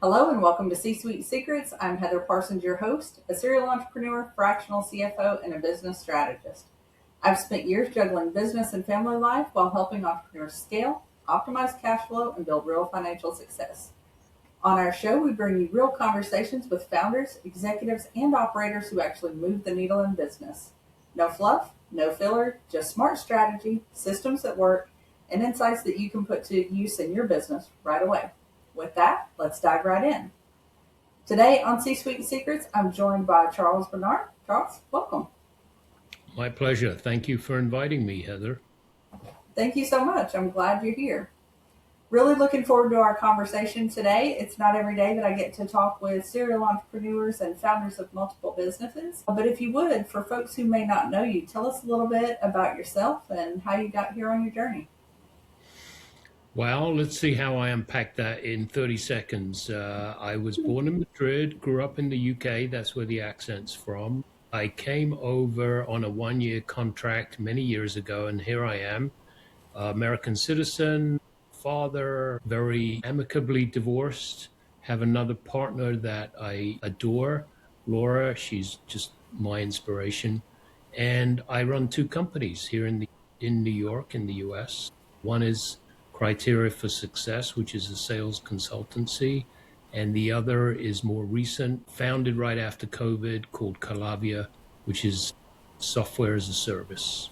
Hello and welcome to C-Suite Secrets. I'm Heather Parsons, your host, a serial entrepreneur, fractional CFO, and a business strategist. I've spent years juggling business and family life while helping entrepreneurs scale, optimize cash flow, and build real financial success. On our show, we bring you real conversations with founders, executives, and operators who actually move the needle in business. No fluff, no filler, just smart strategy, systems that work, and insights that you can put to use in your business right away. With that, let's dive right in. Today on C-Suite Secrets, I'm joined by Charles Bernard. Charles, welcome. My pleasure. Thank you for inviting me, Heather. Thank you so much. I'm glad you're here. Really looking forward to our conversation today. It's not every day that I get to talk with serial entrepreneurs and founders of multiple businesses. But if you would, for folks who may not know you, tell us a little bit about yourself and how you got here on your journey. Well, let's see how I unpack that in 30 seconds. I was born in Madrid, grew up in the UK. That's where the accent's from. I came over on a one-year contract many years ago, and here I am, American citizen, father, very amicably divorced, have another partner that I adore, Laura. She's just my inspiration. And I run two companies here in New York, in the US. One is Criteria for Success, which is a sales consultancy. And the other is more recent, founded right after COVID, called Calavia, which is software as a service.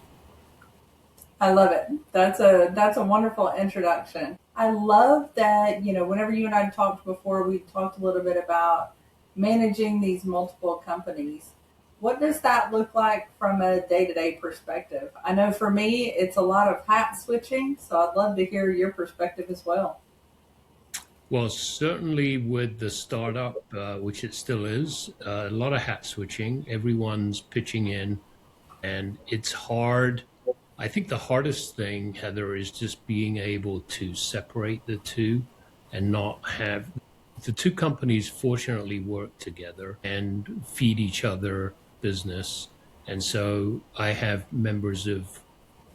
I love it. That's a wonderful introduction. I love that, whenever you and I talked before, we talked a little bit about managing these multiple companies. What does that look like from a day-to-day perspective? I know for me, it's a lot of hat switching, so I'd love to hear your perspective as well. Well, certainly with the startup, which it still is, a lot of hat switching. Everyone's pitching in, and it's hard. I think the hardest thing, Heather, is just being able to separate the two and not have the two companies fortunately work together and feed each other business. And so I have members of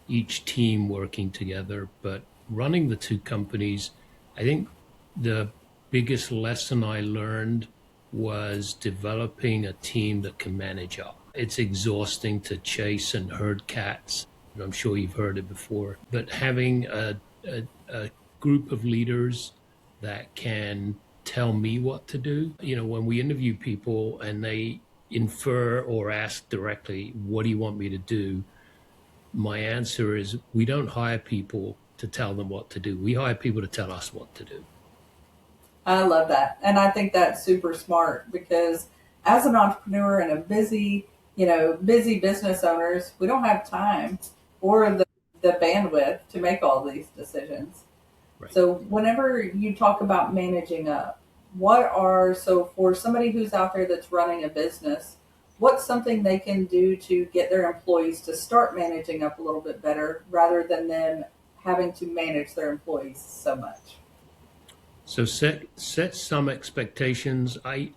each team working together, but running the two companies, I think the biggest lesson I learned was developing a team that can manage up. It's exhausting to chase and herd cats. And I'm sure you've heard it before, but having a group of leaders that can tell me what to do. When we interview people and they infer or ask directly, what do you want me to do? My answer is, we don't hire people to tell them what to do. We hire people to tell us what to do. I love that. And I think that's super smart because as an entrepreneur and a busy business owners, we don't have time or the bandwidth to make all these decisions. Right. So whenever you talk about managing up, so for somebody who's out there that's running a business, what's something they can do to get their employees to start managing up a little bit better rather than them having to manage their employees so much? So set some expectations. I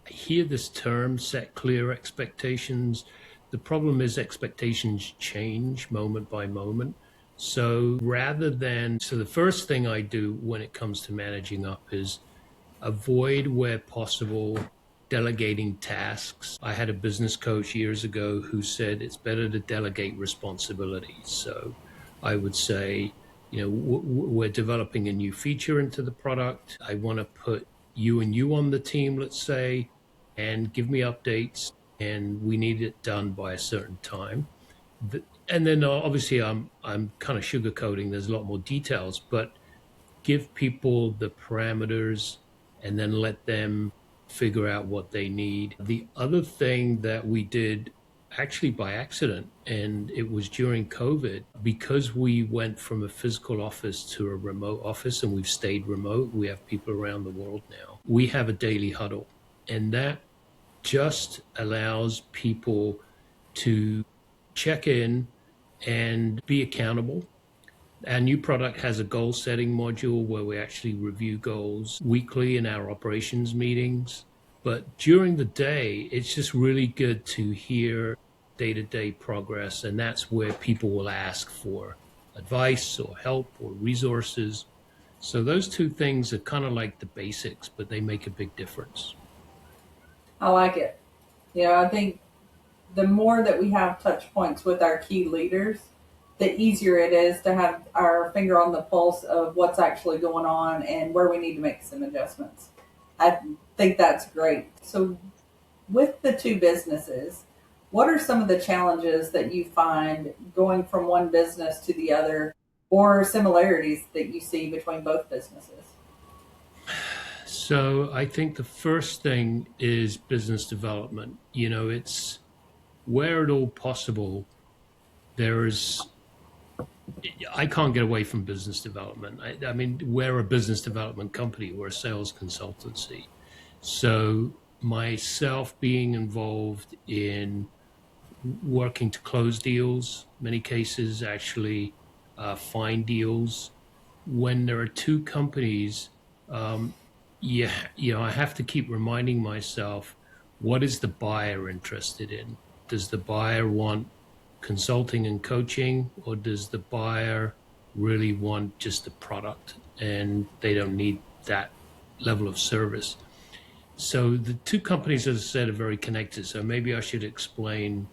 hear this term, set clear expectations. The problem is expectations change moment by moment. So the first thing I do when it comes to managing up is avoid, where possible, delegating tasks. I had a business coach years ago who said it's better to delegate responsibilities. So I would say, we're developing a new feature into the product. I want to put you on the team, let's say, and give me updates, and we need it done by a certain time. And then obviously I'm kind of sugarcoating. There's a lot more details, but give people the parameters and then let them figure out what they need. The other thing that we did actually by accident, and it was during COVID, because we went from a physical office to a remote office, and we've stayed remote. We have people around the world now. We have a daily huddle, and that just allows people to check in and be accountable. Our new product has a goal setting module where we actually review goals weekly in our operations meetings. But during the day, it's just really good to hear day-to-day progress. And that's where people will ask for advice or help or resources. So those two things are kind of like the basics, but they make a big difference. I like it. I think the more that we have touch points with our key leaders, the easier it is to have our finger on the pulse of what's actually going on and where we need to make some adjustments. I think that's great. So, with the two businesses, what are some of the challenges that you find going from one business to the other, or similarities that you see between both businesses? So I think the first thing is business development. It's where at all possible, there's I can't get away from business development. I mean, we're a business development company, we're a sales consultancy. So myself being involved in working to close deals, many cases actually find deals. When there are two companies, um, I have to keep reminding myself, what is the buyer interested in? Does the buyer want consulting and coaching, or does the buyer really want just the product and they don't need that level of service? So the two companies, as I said, are very connected. So maybe I should explain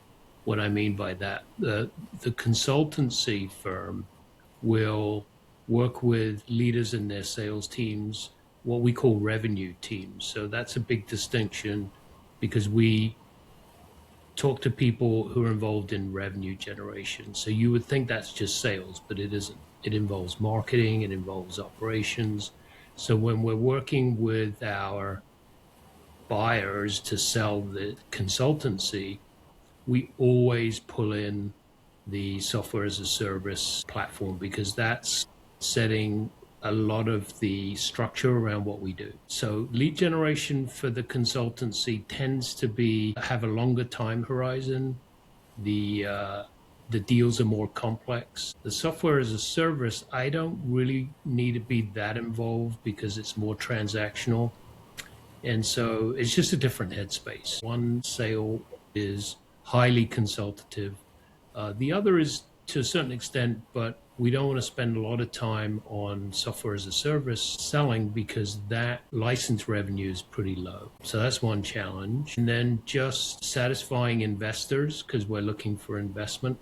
what I mean by that. The consultancy firm will work with leaders in their sales teams, what we call revenue teams. So that's a big distinction because we talk to people who are involved in revenue generation. So you would think that's just sales, but it isn't. It involves marketing, it involves operations. So when we're working with our buyers to sell the consultancy, we always pull in the software as a service platform because that's setting a lot of the structure around what we do. So lead generation for the consultancy tends to have a longer time horizon. The deals are more complex. The software as a service, I don't really need to be that involved because it's more transactional. And so it's just a different headspace. One sale is highly consultative. The other is to a certain extent, but we don't want to spend a lot of time on software as a service selling because that license revenue is pretty low. So that's one challenge. And then just satisfying investors because we're looking for investment.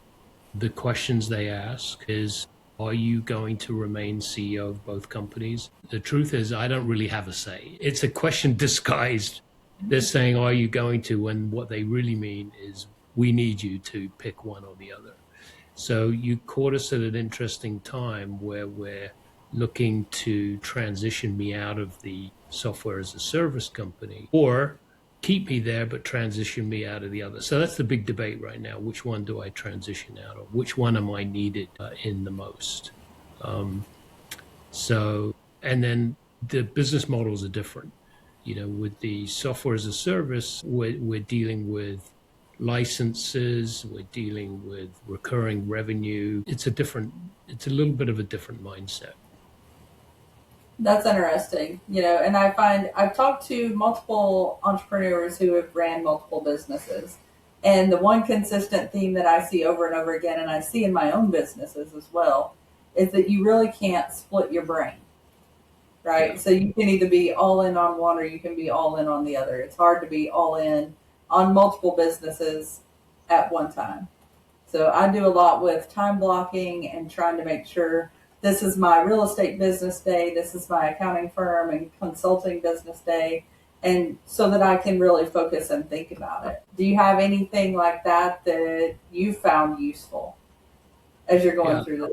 The questions they ask is, are you going to remain CEO of both companies? The truth is, I don't really have a say. It's a question disguised. They're saying, are you going to? When what they really mean is, we need you to pick one or the other. So you caught us at an interesting time where we're looking to transition me out of the software as a service company or keep me there, but transition me out of the other. So that's the big debate right now. Which one do I transition out of? Which one am I needed in the most? And then the business models are different. With the software as a service, we're dealing with licenses, we're dealing with recurring revenue. It's a little bit of a different mindset. That's interesting, and I find I've talked to multiple entrepreneurs who have ran multiple businesses. And the one consistent theme that I see over and over again, and I see in my own businesses as well, is that you really can't split your brain, right? Yeah. So you can either be all in on one or you can be all in on the other. It's hard to be all in on multiple businesses at one time. So I do a lot with time blocking and trying to make sure this is my real estate business day, this is my accounting firm and consulting business day, and so that I can really focus and think about it. Do you have anything like that that you found useful as you're going Yeah. through this?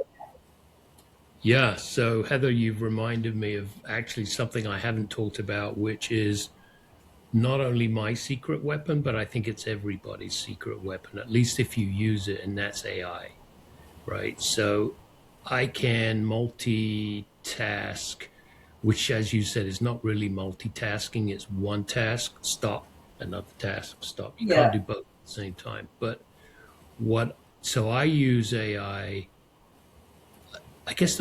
Yeah. So Heather, you've reminded me of actually something I haven't talked about, which is not only my secret weapon, but I think it's everybody's secret weapon, at least if you use it, and that's AI, right? So I can multitask, which, as you said, is not really multitasking. It's one task, stop, another task, stop. You can't Yeah. do both at the same time. So I use AI, I guess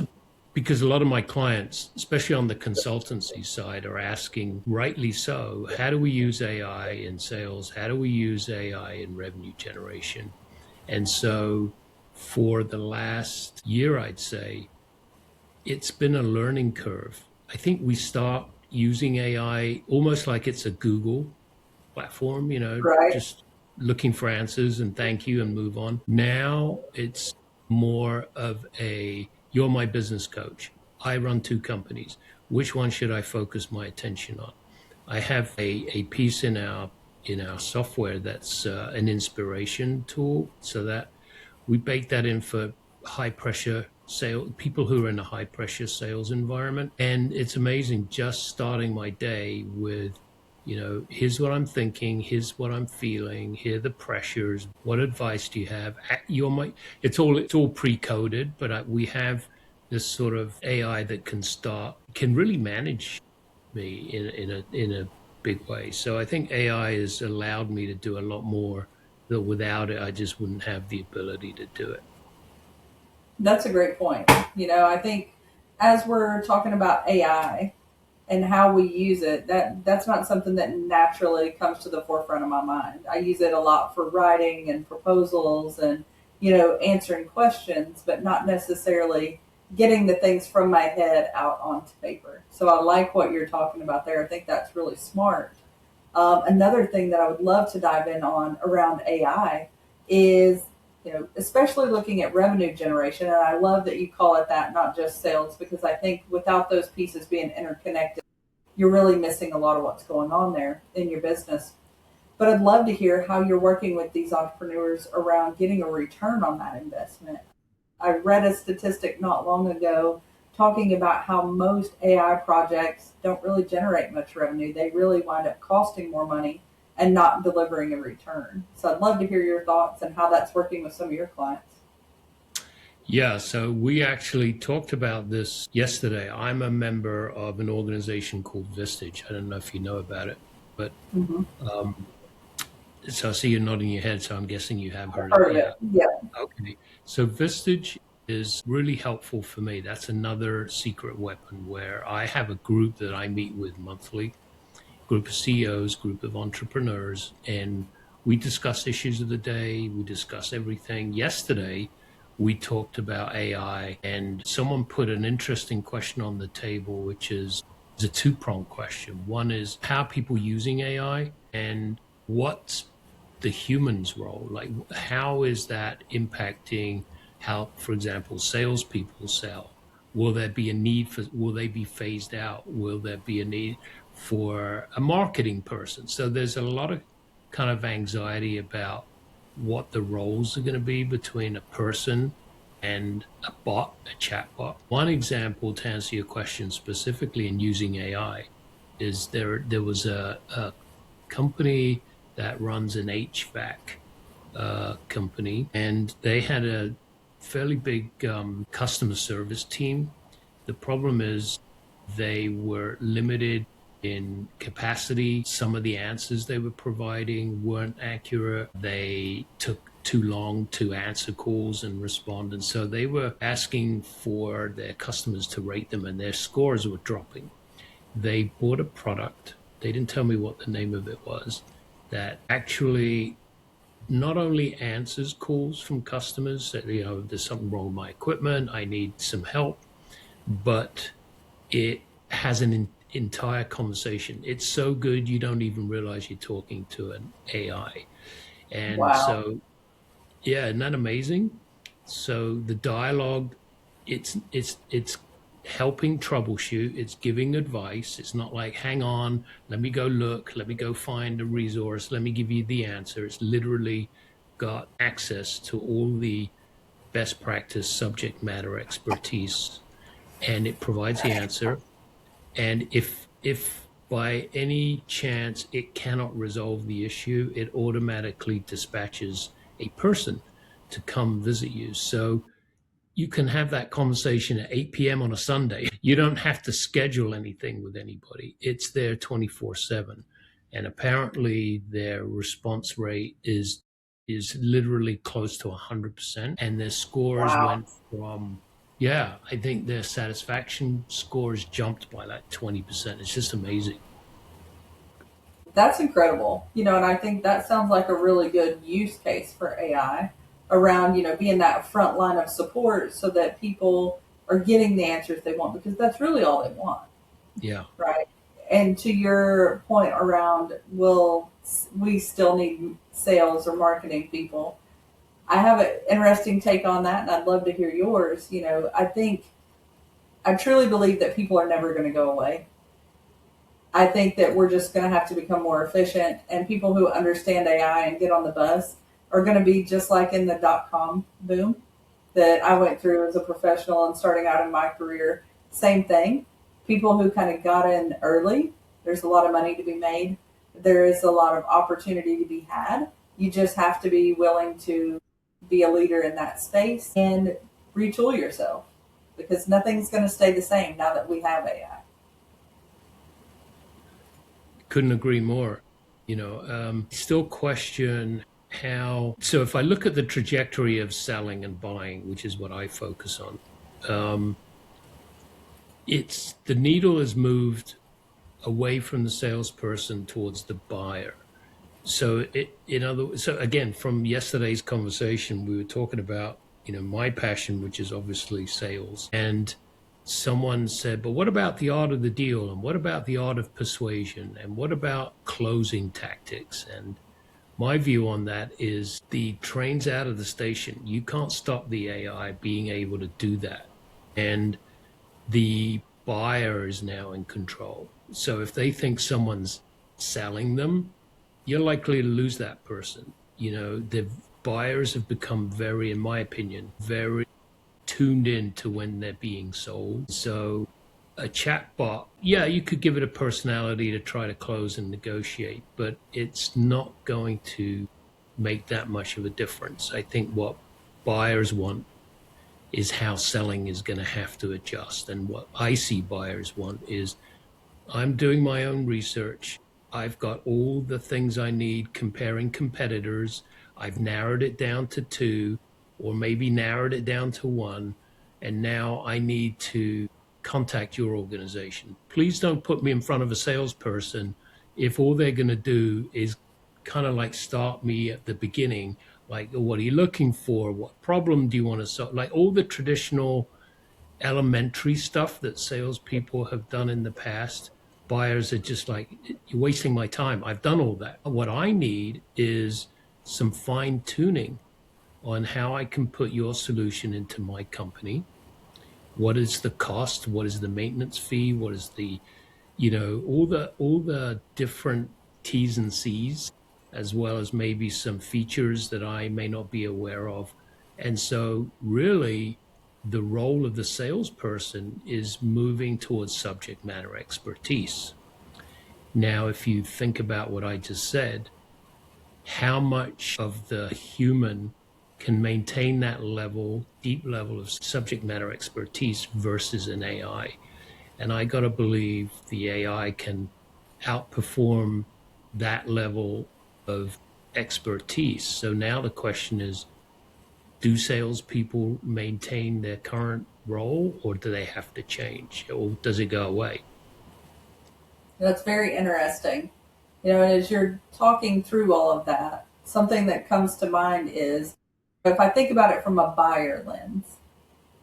because a lot of my clients, especially on the consultancy side, are asking, rightly so, how do we use AI in sales? How do we use AI in revenue generation? And so for the last year, I'd say, it's been a learning curve. I think we start using AI almost like it's a Google platform, Right. just looking for answers and thank you and move on. Now it's more of a you're my business coach. I run two companies. Which one should I focus my attention on? I have a piece in our software that's an inspiration tool, so that we bake that in for high pressure sale people who are in a high pressure sales environment. And it's amazing just starting my day with, here's what I'm thinking, here's what I'm feeling, here are the pressures, what advice do you have? It's all pre-coded, but we have this sort of AI that can really manage me in a big way. So I think AI has allowed me to do a lot more that without it I just wouldn't have the ability to do it. That's a great point. I think as we're talking about AI and how we use it, that's not something that naturally comes to the forefront of my mind. I use it a lot for writing and proposals and answering questions, but not necessarily getting the things from my head out onto paper. So I like what you're talking about there. I think that's really smart. Another thing that I would love to dive in on around AI is, especially looking at revenue generation. And I love that you call it that, not just sales, because I think without those pieces being interconnected, you're really missing a lot of what's going on there in your business. But I'd love to hear how you're working with these entrepreneurs around getting a return on that investment. I read a statistic not long ago talking about how most AI projects don't really generate much revenue. They really wind up costing more money and not delivering a return. So I'd love to hear your thoughts and how that's working with some of your clients. Yeah, so we actually talked about this yesterday. I'm a member of an organization called Vistage. I don't know if you know about it, but Mm-hmm. um, so I see you're nodding your head, so I'm guessing you have I've heard it. heard of Yeah. it. Yeah. Okay. So Vistage is really helpful for me. That's another secret weapon where I have a group that I meet with monthly, group of CEOs, group of entrepreneurs, and we discuss issues of the day. We discuss everything. Yesterday, we talked about AI, and someone put an interesting question on the table, which is a two-pronged question. One is how are people using AI, and what's the human's role? Like, how is that impacting how, for example, salespeople sell? Will they be phased out? Will there be a need for a marketing person? So there's a lot of kind of anxiety about what the roles are going to be between a person and a bot, a chat bot. One example to answer your question specifically in using AI is there was a company that runs an HVAC company, and they had a fairly big customer service team. The problem is they were limited in capacity. Some of the answers they were providing weren't accurate. They took too long to answer calls and respond. And so they were asking for their customers to rate them, and their scores were dropping. They bought a product. They didn't tell me what the name of it was, that actually not only answers calls from customers that, there's something wrong with my equipment, I need some help, but it has entire conversation. It's so good you don't even realize you're talking to an AI. And Wow. so, yeah, isn't that amazing? So the dialogue, it's helping troubleshoot, it's giving advice. It's not like, hang on, let me go look, let me go find a resource, let me give you the answer. It's literally got access to all the best practice subject matter expertise, and it provides the answer. And if by any chance it cannot resolve the issue, it automatically dispatches a person to come visit you. So you can have that conversation at 8 p.m. on a Sunday. You don't have to schedule anything with anybody. It's there 24/7. And apparently their response rate is literally close to 100%. And their scores Wow. went from, yeah, I think their satisfaction scores jumped by like 20%. It's just amazing. That's incredible. And I think that sounds like a really good use case for AI around, being that front line of support so that people are getting the answers they want, because that's really all they want, Yeah. right? And to your point around, will we still need sales or marketing people? I have an interesting take on that, and I'd love to hear yours. I truly believe that people are never going to go away. I think that we're just going to have to become more efficient, and people who understand AI and get on the bus are going to be just like in the .com boom that I went through as a professional and starting out in my career. Same thing. People who kind of got in early, there's a lot of money to be made. There is a lot of opportunity to be had. You just have to be willing to be a leader in that space and retool yourself, because nothing's going to stay the same now that we have AI. Couldn't agree more. Still question how. So if I look at the trajectory of selling and buying, which is what I focus on, it's the needle has moved away from the salesperson towards the buyer. So so again, from yesterday's conversation, we were talking about, my passion, which is obviously sales. And someone said, but what about the art of the deal? And what about the art of persuasion? And what about closing tactics? And my view on that is the train's out of the station. You can't stop the AI being able to do that. And the buyer is now in control. So if they think someone's selling them, you're likely to lose that person. The buyers have become very, in my opinion, very tuned in to when they're being sold. So a chatbot, yeah, you could give it a personality to try to close and negotiate, but it's not going to make that much of a difference. I think what buyers want is how selling is going to have to adjust. And what I see buyers want is, I'm doing my own research. I've got all the things I need, comparing competitors. I've narrowed it down to 2, or maybe narrowed it down to 1. And now I need to contact your organization. Please don't put me in front of a salesperson if all they're going to do is kind of like start me at the beginning. Like, what are you looking for? What problem do you want to solve? Like all the traditional elementary stuff that salespeople have done in the past. Buyers are just like, you're wasting my time. I've done all that. What I need is some fine tuning on how I can put your solution into my company. What is the cost? What is the maintenance fee? What is the, all the different T's and C's, as well as maybe some features that I may not be aware of. And so really the role of the salesperson is moving towards subject matter expertise. Now, if you think about what I just said, how much of the human can maintain that deep level of subject matter expertise versus an AI? And I got to believe the AI can outperform that level of expertise. So now the question is, do salespeople maintain their current role, or do they have to change, or does it go away? That's very interesting. And as you're talking through all of that, something that comes to mind is, if I think about it from a buyer lens,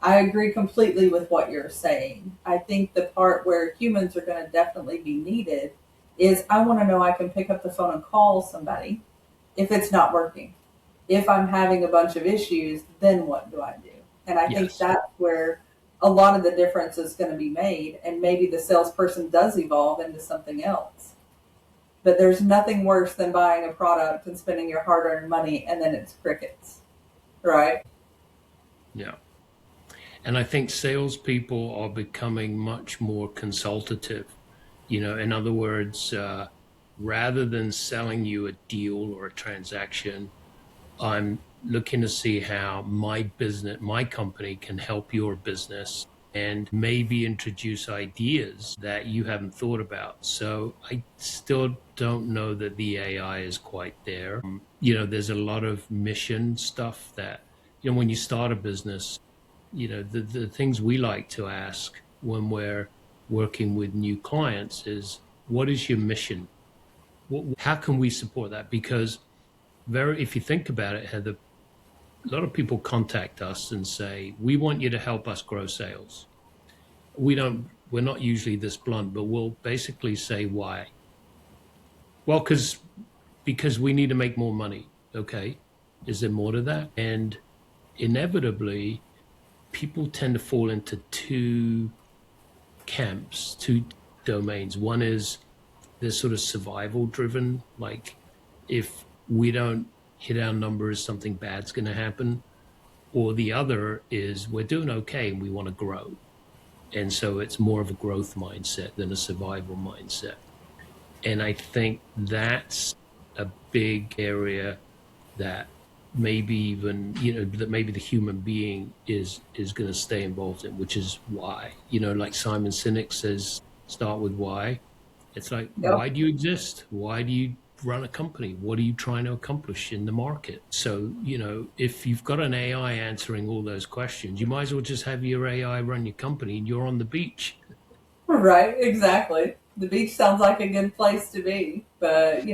I agree completely with what you're saying. I think the part where humans are going to definitely be needed is, I want to know I can pick up the phone and call somebody if it's not working. If I'm having a bunch of issues, then what do I do? And I think that's where a lot of the difference is going to be made. And maybe the salesperson does evolve into something else. But there's nothing worse than buying a product and spending your hard-earned money and then it's crickets, right? Yeah. And I think salespeople are becoming much more consultative. In other words, rather than selling you a deal or a transaction, I'm looking to see how my company can help your business, and maybe introduce ideas that you haven't thought about. So I still don't know that the AI is quite there. There's a lot of mission stuff that, when you start a business, the things we like to ask when we're working with new clients is, what is your mission? How can we support that? Because if you think about it, Heather, a lot of people contact us and say, we want you to help us grow sales. We're not usually this blunt, but we'll basically say why. Well, because we need to make more money. Okay. Is there more to that? And inevitably, people tend to fall into two camps, two domains. One is they're sort of survival driven, like if we don't hit our numbers, something bad's going to happen. Or the other is we're doing okay and we want to grow. And so it's more of a growth mindset than a survival mindset. And I think that's a big area that maybe even, that maybe the human being is going to stay involved in, which is why, like Simon Sinek says, start with why. It's like, Yep. why do you exist? Why do you run a company? What are you trying to accomplish in the market? So, if you've got an AI answering all those questions, you might as well just have your AI run your company and you're on the beach. Right, exactly. The beach sounds like a good place to be. But,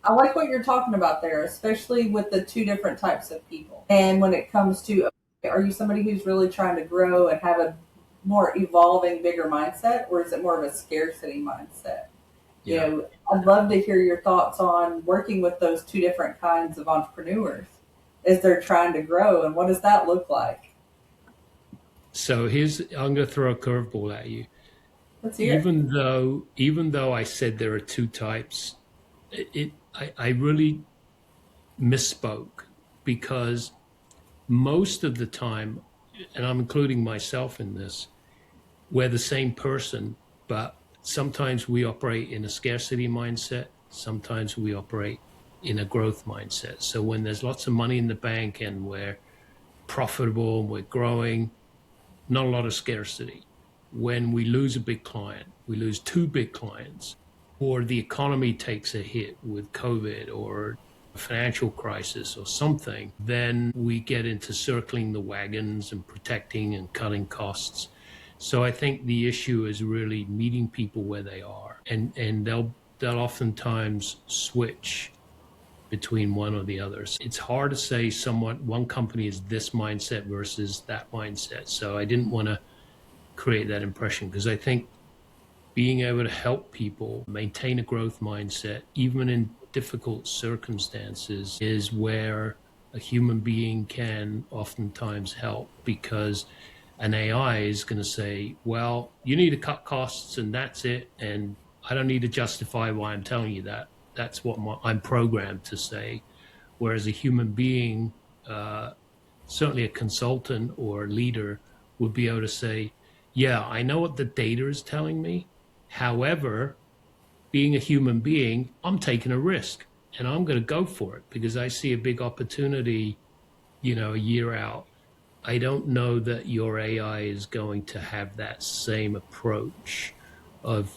I like what you're talking about there, especially with the two different types of people. And when it comes to, are you somebody who's really trying to grow and have a more evolving, bigger mindset, or is it more of a scarcity mindset? Yeah. I'd love to hear your thoughts on working with those two different kinds of entrepreneurs as they're trying to grow, and what does that look like? So I'm going to throw a curveball at you. Let's hear it. Even though I said there are two types, I really misspoke, because most of the time, and I'm including myself in this, we're the same person, but sometimes we operate in a scarcity mindset. Sometimes we operate in a growth mindset. So when there's lots of money in the bank and we're profitable and we're growing, not a lot of scarcity. When we lose a big client, we lose two big clients, or the economy takes a hit with COVID or a financial crisis or something, then we get into circling the wagons and protecting and cutting costs. So I think the issue is really meeting people where they are, and they'll oftentimes switch between one or the others. It's hard to say one company is this mindset versus that mindset. So I didn't want to create that impression, because I think being able to help people maintain a growth mindset, even in difficult circumstances, is where a human being can oftentimes help, because an AI is going to say, well, you need to cut costs and that's it. And I don't need to justify why I'm telling you that. That's what I'm programmed to say. Whereas a human being, certainly a consultant or a leader, would be able to say, yeah, I know what the data is telling me. However, being a human being, I'm taking a risk and I'm going to go for it because I see a big opportunity, a year out. I don't know that your AI is going to have that same approach of,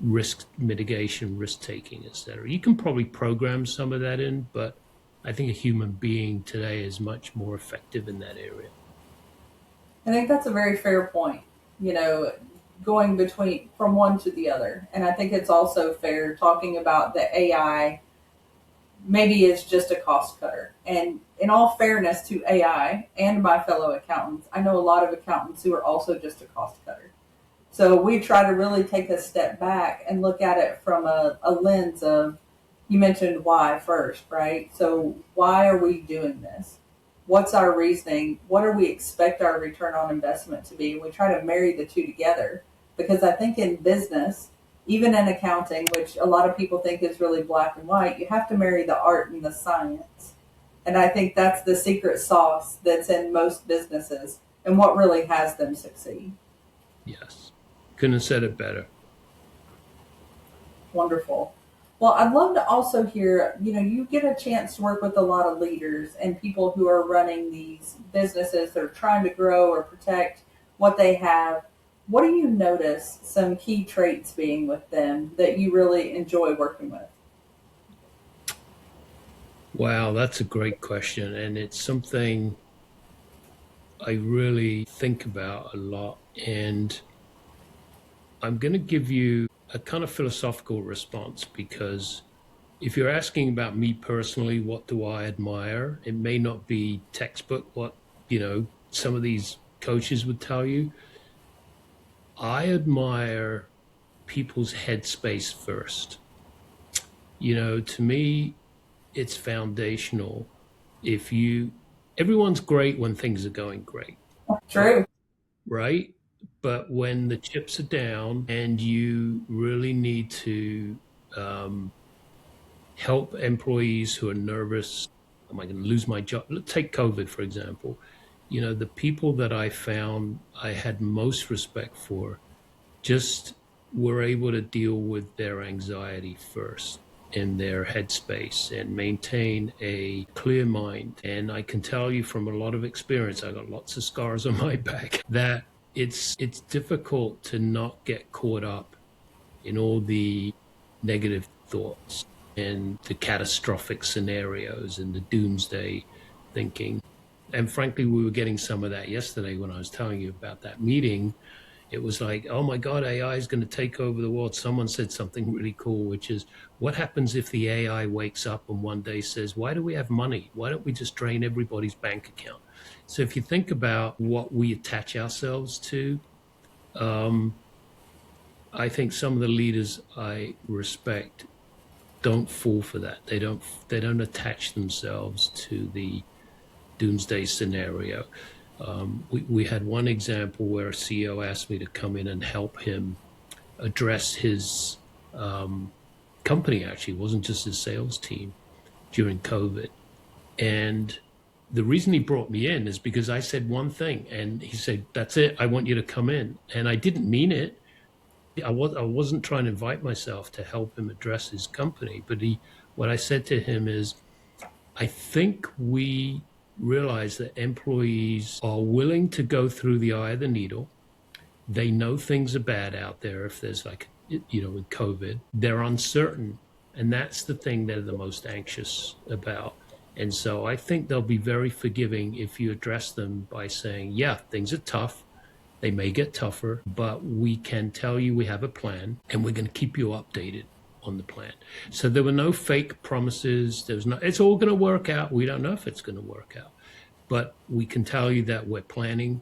risk mitigation, risk taking, et cetera. You can probably program some of that in, but I think a human being today is much more effective in that area. I think that's a very fair point, going between from one to the other. And I think it's also fair talking about the AI maybe is just a cost cutter. And in all fairness to AI and my fellow accountants, I know a lot of accountants who are also just a cost cutter. So we try to really take a step back and look at it from a lens of, you mentioned why first, right? So why are we doing this? What's our reasoning? What do we expect our return on investment to be? And we try to marry the two together, because I think in business, even in accounting, which a lot of people think is really black and white, you have to marry the art and the science. And I think that's the secret sauce that's in most businesses and what really has them succeed. Yes. Couldn't have said it better. Wonderful. Well, I'd love to also hear, you get a chance to work with a lot of leaders and people who are running these businesses that are trying to grow or protect what they have. What do you notice some key traits being with them that you really enjoy working with? Wow, that's a great question. And it's something I really think about a lot. And I'm going to give you a kind of philosophical response, because if you're asking about me personally, what do I admire? It may not be textbook what, some of these coaches would tell you. I admire people's headspace first. To me, it's foundational. Everyone's great when things are going great, True. right? But when the chips are down and you really need to help employees who are nervous, am I going to lose my job? Take COVID, for example. The people that I found I had most respect for just were able to deal with their anxiety first in their headspace and maintain a clear mind. And I can tell you from a lot of experience, I got lots of scars on my back, that it's difficult to not get caught up in all the negative thoughts and the catastrophic scenarios and the doomsday thinking. And frankly, we were getting some of that yesterday when I was telling you about that meeting. It was like, oh my God, AI is going to take over the world. Someone said something really cool, which is, what happens if the AI wakes up and one day says, why do we have money? Why don't we just drain everybody's bank account? So if you think about what we attach ourselves to, I think some of the leaders I respect don't fall for that. They don't attach themselves to the doomsday scenario. We had one example where a CEO asked me to come in and help him address his company. Actually, it wasn't just his sales team during COVID. And the reason he brought me in is because I said one thing, and he said, "That's it. I want you to come in." And I didn't mean it. I wasn't trying to invite myself to help him address his company. But what I said to him is, I think we realize that employees are willing to go through the eye of the needle. They know things are bad out there. If there's with COVID, they're uncertain. And that's the thing they're the most anxious about. And so I think they'll be very forgiving if you address them by saying, yeah, things are tough. They may get tougher, but we can tell you we have a plan and we're going to keep you updated on the plan. So there were no fake promises. It's all going to work out. We don't know if it's going to work out, but we can tell you that we're planning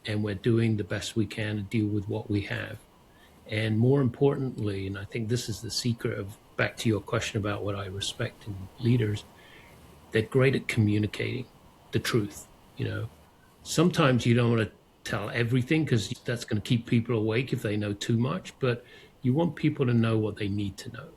and we're doing the best we can to deal with what we have. And more importantly, and I think this is the secret of, back to your question about what I respect in leaders, they're great at communicating the truth. Sometimes you don't want to tell everything because that's going to keep people awake if they know too much, but you want people to know what they need to know.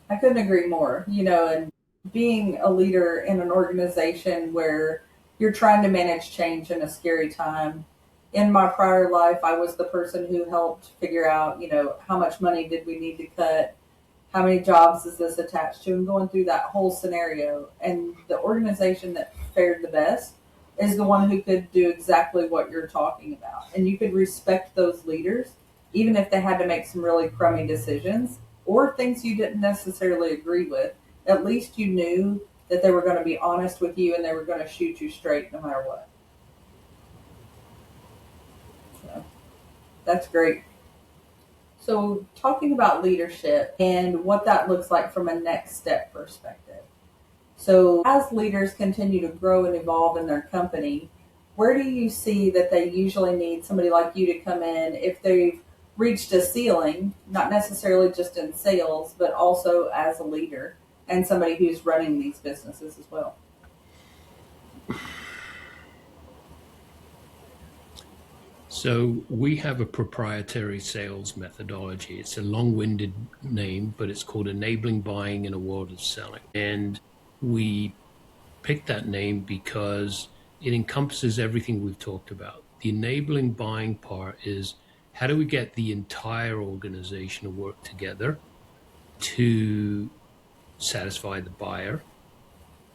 I couldn't agree more. And being a leader in an organization where you're trying to manage change in a scary time. In my prior life, I was the person who helped figure out, how much money did we need to cut? How many jobs is this attached to? And going through that whole scenario. And the organization that fared the best is the one who could do exactly what you're talking about. And you could respect those leaders, even if they had to make some really crummy decisions or things you didn't necessarily agree with. At least you knew that they were going to be honest with you and they were going to shoot you straight no matter what. So that's great. So talking about leadership and what that looks like from a next step perspective. So as leaders continue to grow and evolve in their company, where do you see that they usually need somebody like you to come in if they've reached a ceiling, not necessarily just in sales, but also as a leader and somebody who's running these businesses as well? So we have a proprietary sales methodology. It's a long-winded name, but it's called Enabling Buying in a World of Selling. And we picked that name because it encompasses everything we've talked about. The enabling buying part is, how do we get the entire organization to work together to satisfy the buyer?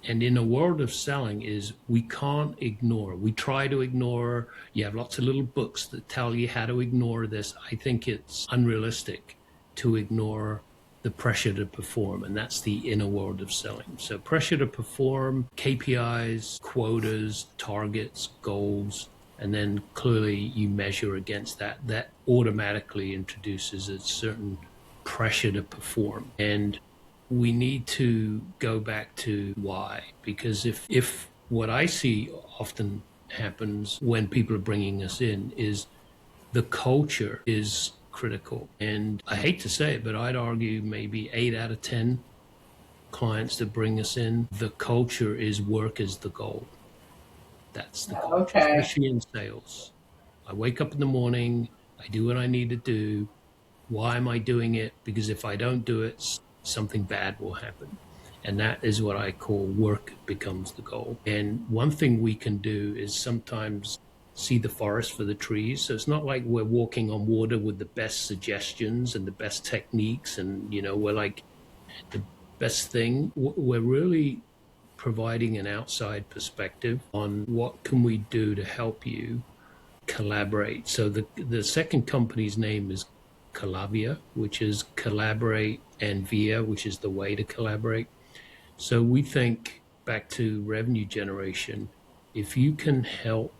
And in a world of selling is, we can't ignore. We try to ignore. You have lots of little books that tell you how to ignore this. I think it's unrealistic to ignore the pressure to perform, and that's the inner world of selling. So pressure to perform, KPIs, quotas, targets, goals, and then clearly you measure against that. That automatically introduces a certain pressure to perform. And we need to go back to why. Because if what I see often happens when people are bringing us in is the culture is critical. And I hate to say it, but I'd argue maybe 8 out of 10 clients that bring us in, the culture is work is the goal. That's the culture, Okay. especially in sales. I wake up in the morning, I do what I need to do. Why am I doing it? Because if I don't do it, something bad will happen. And that is what I call work becomes the goal. And one thing we can do is sometimes see the forest for the trees. So it's not like we're walking on water with the best suggestions and the best techniques. And, we're like the best thing. We're really providing an outside perspective on what can we do to help you collaborate. So the second company's name is Calavia, which is collaborate, and Via, which is the way to collaborate. So we think back to revenue generation, if you can help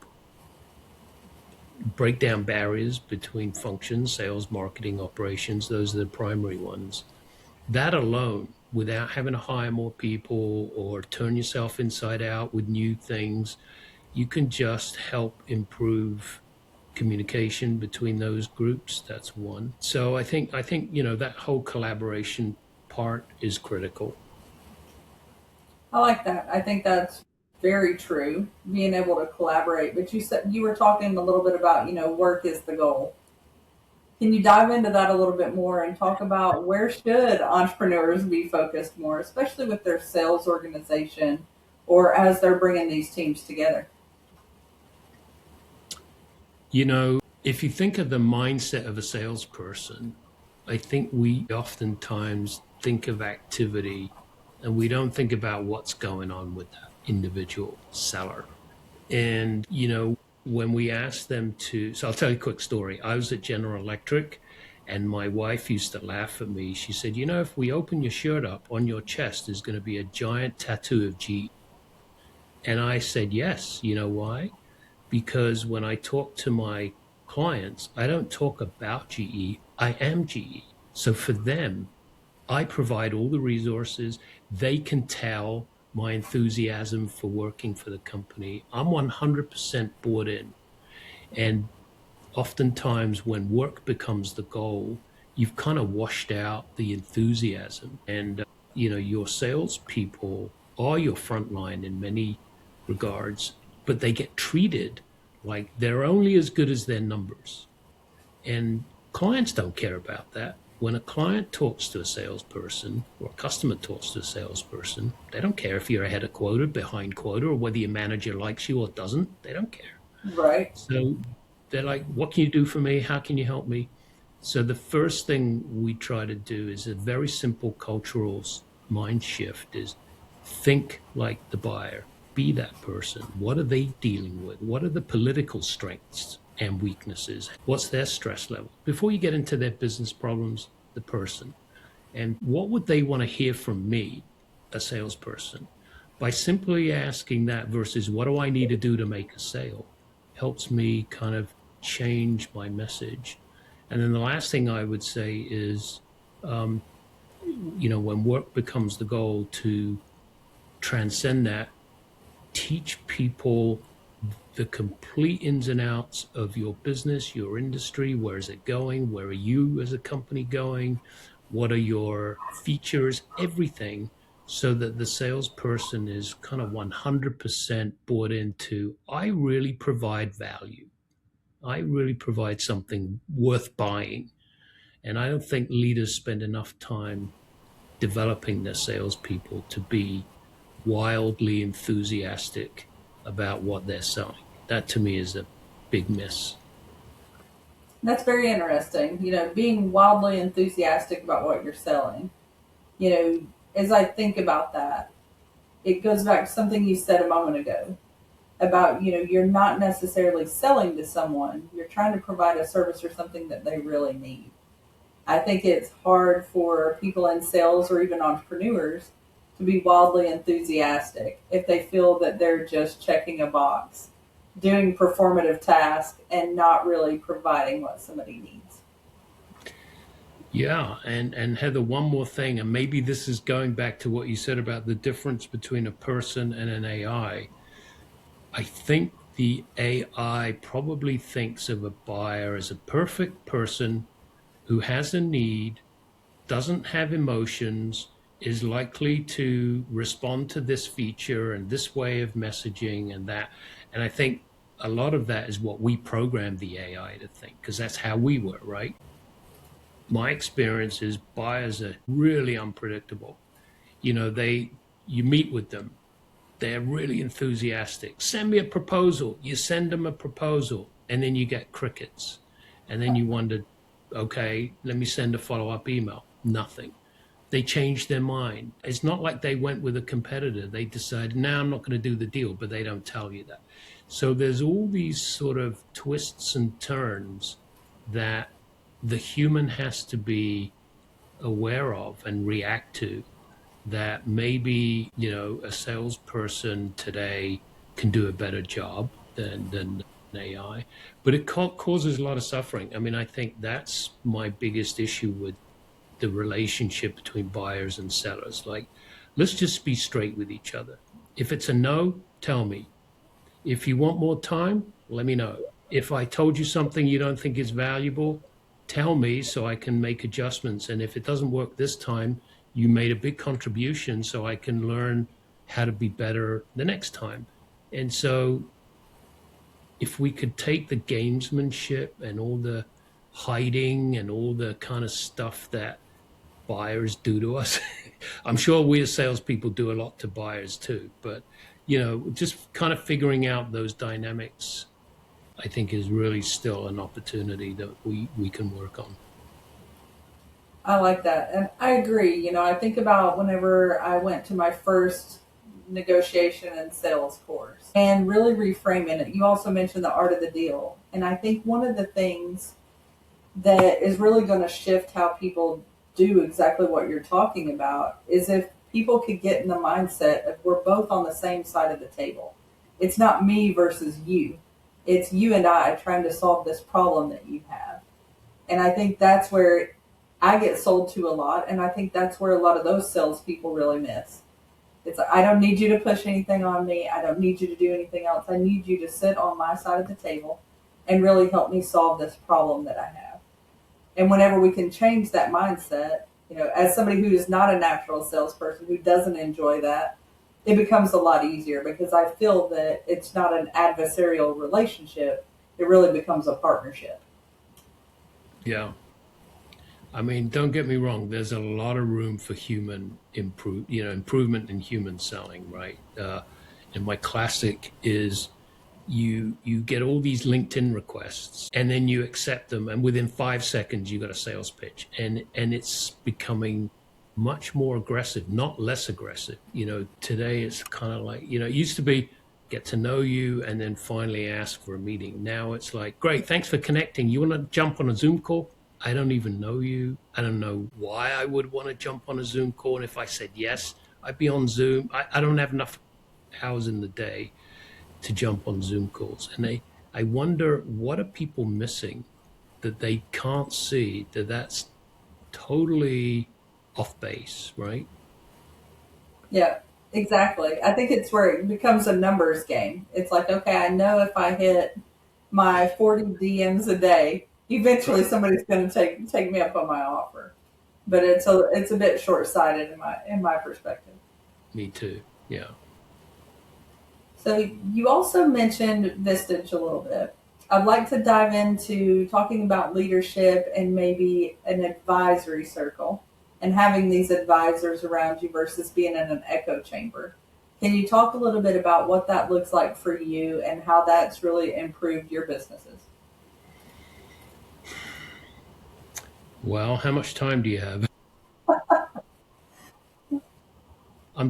break down barriers between functions, sales, marketing, operations, those are the primary ones. That alone, without having to hire more people or turn yourself inside out with new things, you can just help improve communication between those groups. That's one. So I think that whole collaboration part is critical. I like that. I think that's very true, being able to collaborate. But you said you were talking a little bit about, work is the goal. Can you dive into that a little bit more and talk about where should entrepreneurs be focused more, especially with their sales organization or as they're bringing these teams together? If you think of the mindset of a salesperson, I think we oftentimes think of activity and we don't think about what's going on with that individual seller. And, when we ask them so I'll tell you a quick story. I was at General Electric and my wife used to laugh at me. She said, if we open your shirt up, on your chest there's going to be a giant tattoo of G. And I said, yes. You know why? Because when I talk to my clients, I don't talk about GE. I am GE. So for them, I provide all the resources. They can tell my enthusiasm for working for the company. I'm 100% bought in. And oftentimes when work becomes the goal, you've kind of washed out the enthusiasm. And, your salespeople are your frontline in many regards, but they get treated like they're only as good as their numbers. And clients don't care about that. When a client talks to a salesperson or a customer talks to a salesperson, they don't care if you're ahead of quota, behind quota, or whether your manager likes you or doesn't. They don't care. Right. So they're like, what can you do for me? How can you help me? So the first thing we try to do is a very simple cultural mind shift is think like the buyer, be that person. What are they dealing with? What are the political strengths and weaknesses? What's their stress level? Before you get into their business problems, the person. And what would they want to hear from me, a salesperson? By simply asking that versus what do I need to do to make a sale helps me kind of change my message. And then the last thing I would say is, when work becomes the goal, to transcend that, teach people the complete ins and outs of your business, your industry. Where is it going? Where are you as a company going? What are your features? Everything, so that the salesperson is kind of 100% bought into, I really provide value. I really provide something worth buying. And I don't think leaders spend enough time developing their salespeople to be wildly enthusiastic about what they're selling. That to me is a big miss. That's very interesting. Being wildly enthusiastic about what you're selling. As I think about that, it goes back to something you said a moment ago about, you're not necessarily selling to someone, you're trying to provide a service or something that they really need. I think it's hard for people in sales or even entrepreneurs to be wildly enthusiastic if they feel that they're just checking a box, doing performative tasks, and not really providing what somebody needs. Yeah, and Heather, one more thing, and maybe this is going back to what you said about the difference between a person and an AI. I think the AI probably thinks of a buyer as a perfect person who has a need, doesn't have emotions, is likely to respond to this feature and this way of messaging and that. And I think a lot of that is what we programmed the AI to think, because that's how we were, right? My experience is buyers are really unpredictable. You meet with them, they're really enthusiastic. Send me a proposal. You send them a proposal, and then you get crickets. And then you wonder, okay, let me send a follow up email. Nothing. They change their mind. It's not like they went with a competitor. They decided, now I'm not going to do the deal, but they don't tell you that. So there's all these sort of twists and turns that the human has to be aware of and react to, that maybe, a salesperson today can do a better job than AI, but it causes a lot of suffering. I mean, I think that's my biggest issue with the relationship between buyers and sellers. Like, let's just be straight with each other. If it's a no, tell me. If you want more time, let me know. If I told you something you don't think is valuable, tell me so I can make adjustments. And if it doesn't work this time, you made a big contribution so I can learn how to be better the next time. And so if we could take the gamesmanship and all the hiding and all the kind of stuff that buyers do to us. I'm sure we as salespeople do a lot to buyers too, but just kind of figuring out those dynamics, I think, is really still an opportunity that we can work on. I like that. And I agree. I think about whenever I went to my first negotiation and sales course and really reframing it. You also mentioned the art of the deal. And I think one of the things that is really going to shift how people do exactly what you're talking about is if people could get in the mindset of we're both on the same side of the table. It's not me versus you. It's you and I trying to solve this problem that you have. And I think that's where I get sold to a lot. And I think that's where a lot of those salespeople really miss. It's like, I don't need you to push anything on me. I don't need you to do anything else. I need you to sit on my side of the table and really help me solve this problem that I have. And whenever we can change that mindset, as somebody who is not a natural salesperson, who doesn't enjoy that, it becomes a lot easier because I feel that it's not an adversarial relationship. It really becomes a partnership. Yeah. I mean, don't get me wrong. There's a lot of room for improvement in human selling, right? And my classic is you get all these LinkedIn requests and then you accept them, and within 5 seconds you got a sales pitch, and it's becoming much more aggressive, not less aggressive. Today it's kind of like, it used to be get to know you and then finally ask for a meeting. Now it's like, great, thanks for connecting. You want to jump on a Zoom call? I don't even know you. I don't know why I would want to jump on a Zoom call. And if I said yes, I'd be on Zoom. I don't have enough hours in the day to jump on Zoom calls. And I wonder, what are people missing that they can't see, that's totally off base, right? Yeah, exactly. I think it's where it becomes a numbers game. It's like, okay, I know if I hit my 40 DMs a day, eventually Right. somebody's going to take me up on my offer. But it's a bit short sighted in my perspective. Me too. Yeah. So you also mentioned Vistage a little bit. I'd like to dive into talking about leadership and maybe an advisory circle and having these advisors around you versus being in an echo chamber. Can you talk a little bit about what that looks like for you and how that's really improved your businesses? Well, how much time do you have? I'm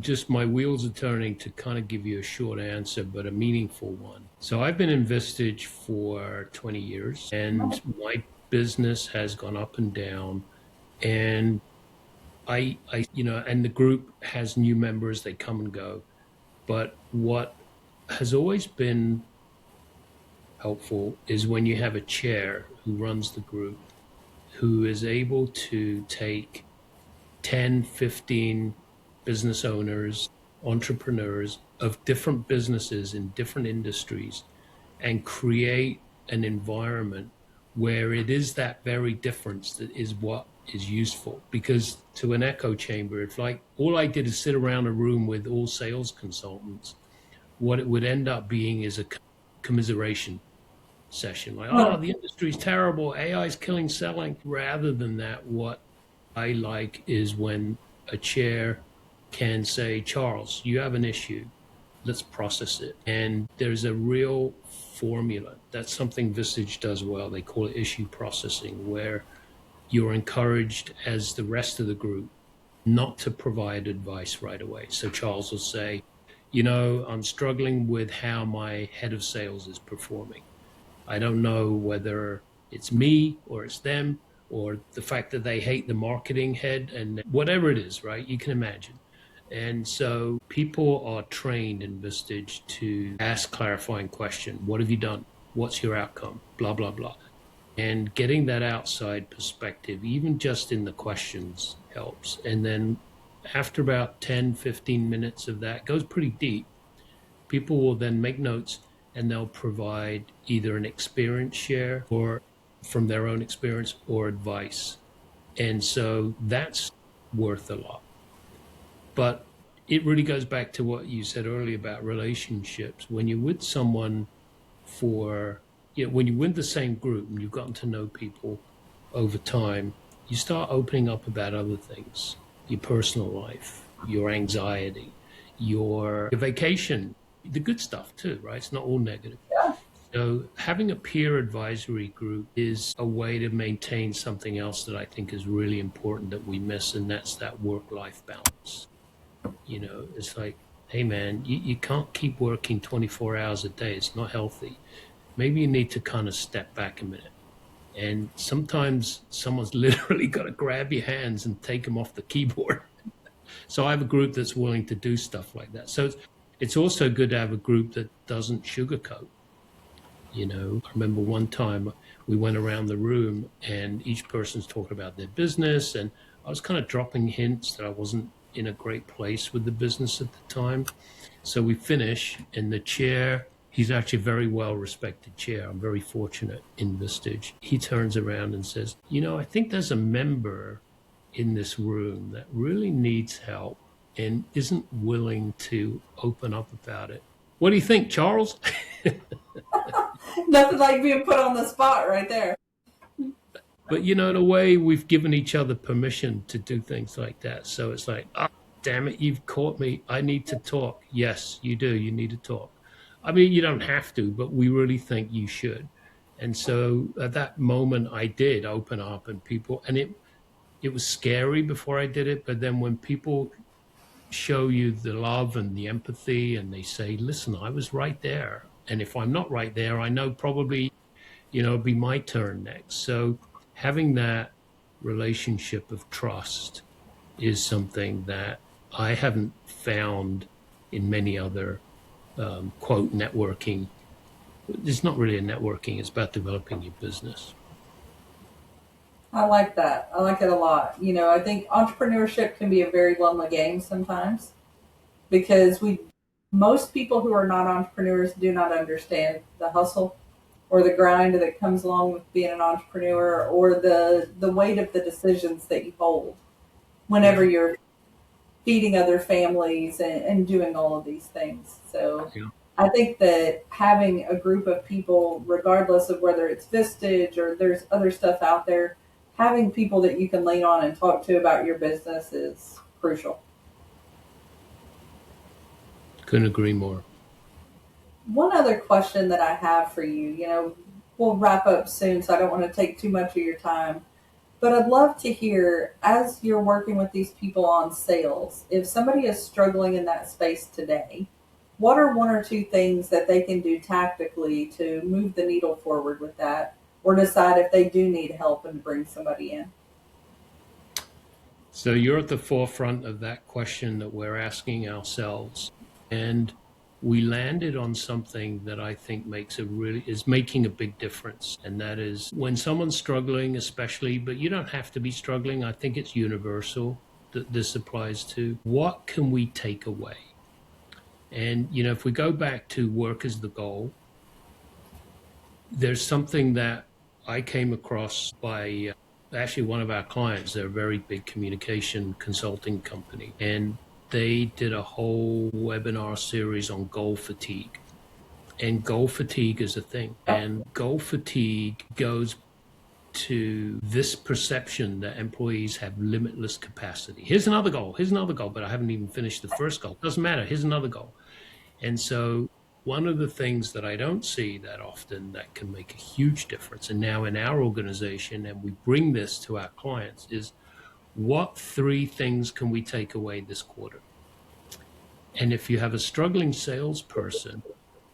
just, my wheels are turning to kind of give you a short answer, but a meaningful one. So I've been in Vistage for 20 years and my business has gone up and down, and and the group has new members, they come and go. But what has always been helpful is when you have a chair who runs the group who is able to take 10, 15 business owners, entrepreneurs of different businesses in different industries and create an environment where it is that very difference that is what is useful. Because to an echo chamber, if like all I did is sit around a room with all sales consultants, what it would end up being is a commiseration session. Like, oh, the industry's terrible, AI is killing selling. Rather than that, what I like is when a chair can say, Charles, you have an issue. Let's process it. And there's a real formula. That's something Visage does well. They call it issue processing, where you're encouraged as the rest of the group not to provide advice right away. So Charles will say, I'm struggling with how my head of sales is performing. I don't know whether it's me or it's them or the fact that they hate the marketing head and whatever it is, right? You can imagine. And so people are trained in Vistage to ask clarifying question. What have you done? What's your outcome? Blah, blah, blah. And getting that outside perspective, even just in the questions, helps. And then after about 10, 15 minutes of that, goes pretty deep, people will then make notes and they'll provide either an experience share or from their own experience or advice. And so that's worth a lot. But it really goes back to what you said earlier about relationships. When you're with someone when you're with the same group and you've gotten to know people over time, you start opening up about other things, your personal life, your anxiety, your vacation, the good stuff too, right? It's not all negative. Yeah. So having a peer advisory group is a way to maintain something else that I think is really important that we miss, and that's that work-life balance. It's like, hey man, you can't keep working 24 hours a day. It's not healthy. Maybe you need to kind of step back a minute. And sometimes someone's literally got to grab your hands and take them off the keyboard. So I have a group that's willing to do stuff like that. So it's also good to have a group that doesn't sugarcoat. I remember one time we went around the room and each person's talking about their business, and I was kind of dropping hints that I wasn't in a great place with the business at the time. So we finish, and the chair, he's actually a very well-respected chair. I'm very fortunate in Vistage. He turns around and says, I think there's a member in this room that really needs help and isn't willing to open up about it. What do you think, Charles? Nothing like being put on the spot right there. But, in a way, we've given each other permission to do things like that. So it's like, damn it, you've caught me. I need to talk. Yes, you do. You need to talk. I mean, you don't have to, but we really think you should. And so at that moment, I did open up, and it was scary before I did it. But then when people show you the love and the empathy and they say, listen, I was right there. And if I'm not right there, I know probably, it'll be my turn next. So having that relationship of trust is something that I haven't found in many other quote networking. It's not really a networking, it's about developing your business. I like that. I like it a lot. I think entrepreneurship can be a very lonely game sometimes because most people who are not entrepreneurs do not understand the hustle or the grind that comes along with being an entrepreneur, or the weight of the decisions that you hold whenever you're feeding other families and doing all of these things. So Yeah. I think that having a group of people, regardless of whether it's Vistage or there's other stuff out there, having people that you can lean on and talk to about your business is crucial. Couldn't agree more. One other question that I have for you, we'll wrap up soon, so I don't want to take too much of your time. But I'd love to hear, as you're working with these people on sales, if somebody is struggling in that space today, what are one or two things that they can do tactically to move the needle forward with that, or decide if they do need help and bring somebody in? So you're at the forefront of that question that we're asking ourselves. And we landed on something that I think is making a big difference. And that is when someone's struggling, especially, but you don't have to be struggling. I think it's universal that this applies to. What can we take away? And, if we go back to work as the goal, there's something that I came across by actually one of our clients. They're a very big communication consulting company, and they did a whole webinar series on goal fatigue. And goal fatigue is a thing. And goal fatigue goes to this perception that employees have limitless capacity. Here's another goal, but I haven't even finished the first goal. Doesn't matter, here's another goal. And so one of the things that I don't see that often that can make a huge difference, and now in our organization, and we bring this to our clients, is what 3 things can we take away this quarter? And if you have a struggling salesperson,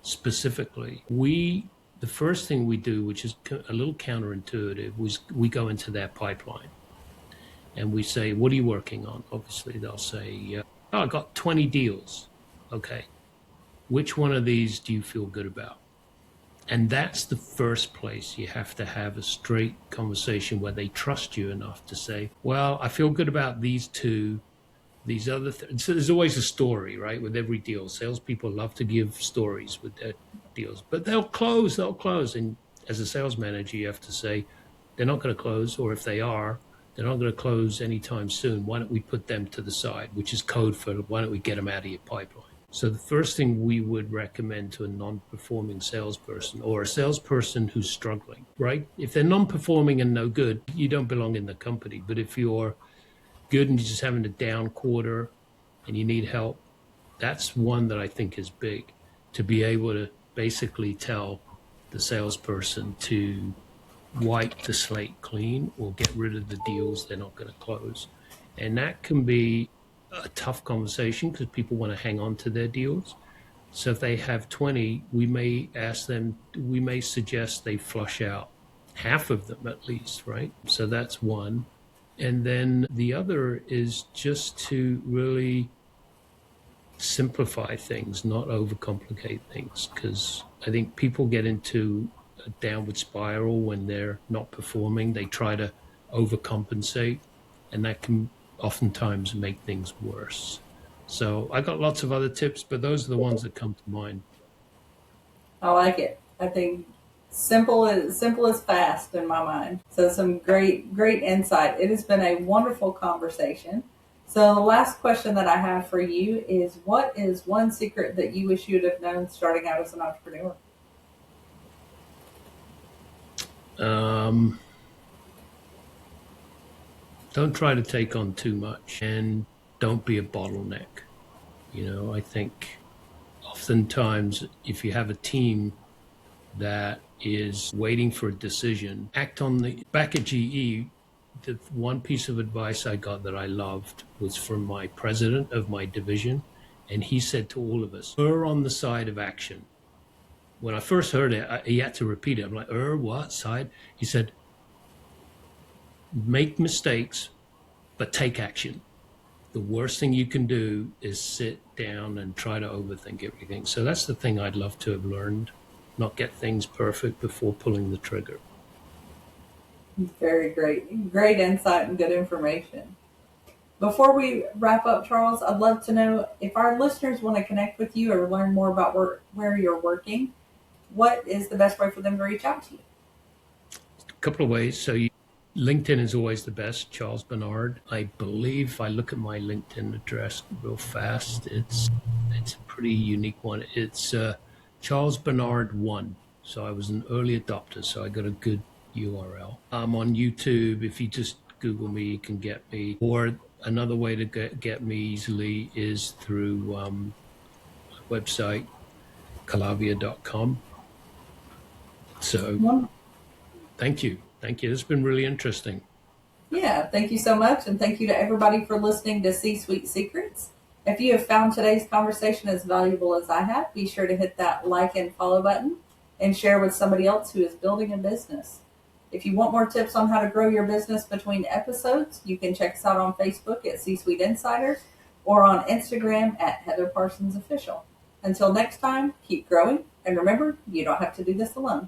specifically, the first thing we do, which is a little counterintuitive, was we go into their pipeline and we say, what are you working on? Obviously, they'll say, I got 20 deals. Okay. Which one of these do you feel good about? And that's the first place you have to have a straight conversation where they trust you enough to say, well, I feel good about these 2, these other so there's always a story, right? With every deal, salespeople love to give stories with their deals, but they'll close. And as a sales manager, you have to say, they're not going to close, or if they are, they're not going to close anytime soon. Why don't we put them to the side, which is code for why don't we get them out of your pipeline? So the first thing we would recommend to a non-performing salesperson or a salesperson who's struggling, right? If they're non-performing and no good, you don't belong in the company. But if you're good and you're just having a down quarter and you need help, that's one that I think is big, to be able to basically tell the salesperson to wipe the slate clean or get rid of the deals they're not going to close. And that can be a tough conversation because people want to hang on to their deals. So if they have 20, we may suggest they flush out half of them at least, right? So that's one. And then the other is just to really simplify things, not overcomplicate things, because I think people get into a downward spiral when they're not performing. They try to overcompensate, and that can oftentimes make things worse. So I got lots of other tips, but those are the ones that come to mind. I like it. I think simple is fast in my mind. So some great insight. It has been a wonderful conversation. So the last question that I have for you is, what is one secret that you wish you'd have known starting out as an entrepreneur? Don't try to take on too much, and don't be a bottleneck. I think oftentimes if you have a team that is waiting for a decision, back at GE, the one piece of advice I got that I loved was from my president of my division. And he said to all of us, err on the side of action. When I first heard it, he had to repeat it. I'm like, what side? He said, make mistakes, but take action. The worst thing you can do is sit down and try to overthink everything. So that's the thing I'd love to have learned, not get things perfect before pulling the trigger. Very great insight and good information. Before we wrap up, Charles, I'd love to know if our listeners want to connect with you or learn more about where you're working, what is the best way for them to reach out to you? A couple of ways. So LinkedIn is always the best, Charles Bernard. I believe if I look at my LinkedIn address real fast, it's a pretty unique one. It's Charles Bernard 1. So I was an early adopter, so I got a good URL. I'm on YouTube. If you just Google me, you can get me. Or another way to get me easily is through my website, calavia.com. So thank you. It's been really interesting. Yeah, thank you so much. And thank you to everybody for listening to C-Suite Secrets. If you have found today's conversation as valuable as I have, be sure to hit that like and follow button and share with somebody else who is building a business. If you want more tips on how to grow your business between episodes, you can check us out on Facebook at C-Suite Insider or on Instagram at Heather Parsons Official. Until next time, keep growing, and remember, you don't have to do this alone.